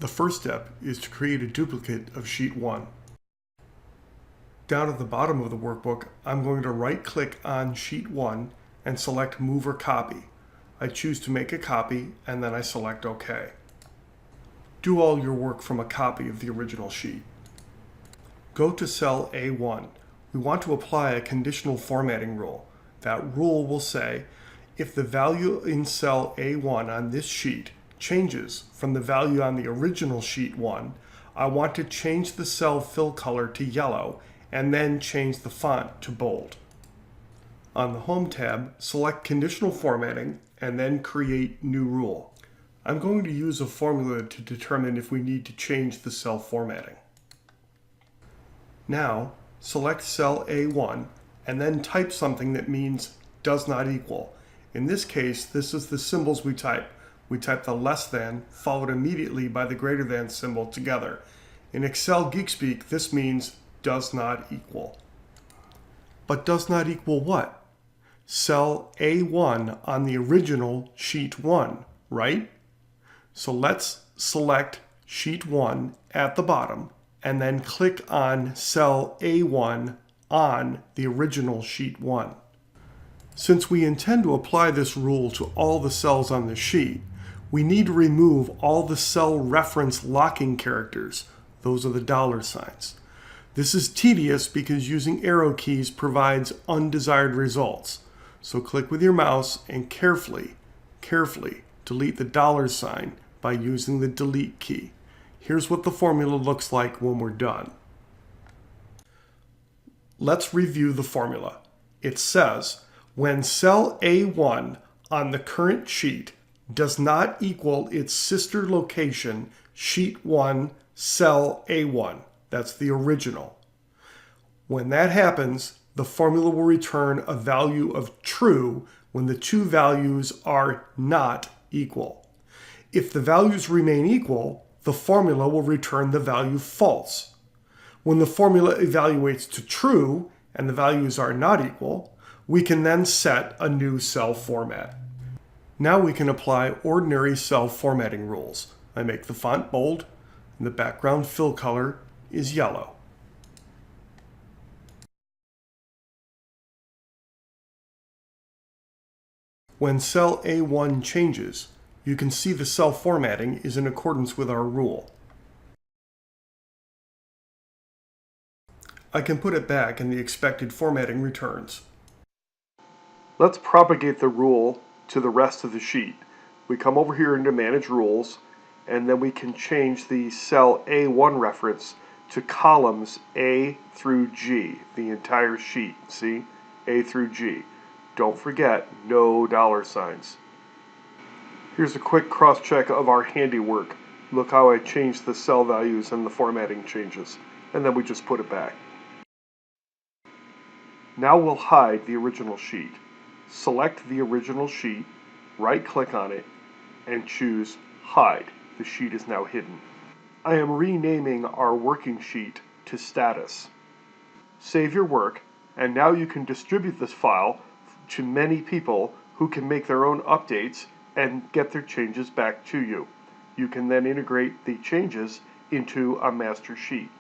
The first step is to create a duplicate of sheet 1. Down at the bottom of the workbook, I'm going to right-click on sheet 1 and select Move or Copy. I choose to make a copy and then I select OK. Do all your work from a copy of the original sheet. Go to cell A1. We want to apply a conditional formatting rule. That rule will say, if the value in cell A1 on this sheet changes from the value on the original sheet 1, I want to change the cell fill color to yellow and then change the font to bold. On the Home tab, select Conditional Formatting and then Create New Rule. I'm going to use a formula to determine if we need to change the cell formatting. Now, select cell A1 and then type something that means does not equal. In this case, this is the symbols we type. We type the less than followed immediately by the greater than symbol together. In Excel geek speak, this means does not equal. But does not equal what? Cell A1 on the original sheet 1, right? So let's select sheet 1 at the bottom and then click on cell A1 on the original sheet 1. Since we intend to apply this rule to all the cells on the sheet, we need to remove all the cell reference locking characters. Those are the dollar signs. This is tedious because using arrow keys provides undesired results. So click with your mouse and carefully delete the dollar sign by using the delete key. Here's what the formula looks like when we're done. Let's review the formula. It says, when cell A1 on the current sheet does not equal its sister location, sheet 1, cell A1. That's the original. When that happens, the formula will return a value of true when the two values are not equal. If the values remain equal, the formula will return the value false. When the formula evaluates to true and the values are not equal, we can then set a new cell format. Now we can apply ordinary cell formatting rules. I make the font bold and the background fill color is yellow. When cell A1 changes, you can see the cell formatting is in accordance with our rule. I can put it back and the expected formatting returns. Let's propagate the rule to the rest of the sheet. We come over here into Manage Rules, and then we can change the cell A1 reference to columns A through G, the entire sheet. See? A through G. Don't forget, no dollar signs. Here's a quick cross-check of our handiwork. Look how I changed the cell values and the formatting changes. And then we just put it back. Now we'll hide the original sheet. Select the original sheet, right-click on it, and choose Hide. The sheet is now hidden. I am renaming our working sheet to Status. Save your work, and now you can distribute this file to many people who can make their own updates and get their changes back to you. You can then integrate the changes into a master sheet.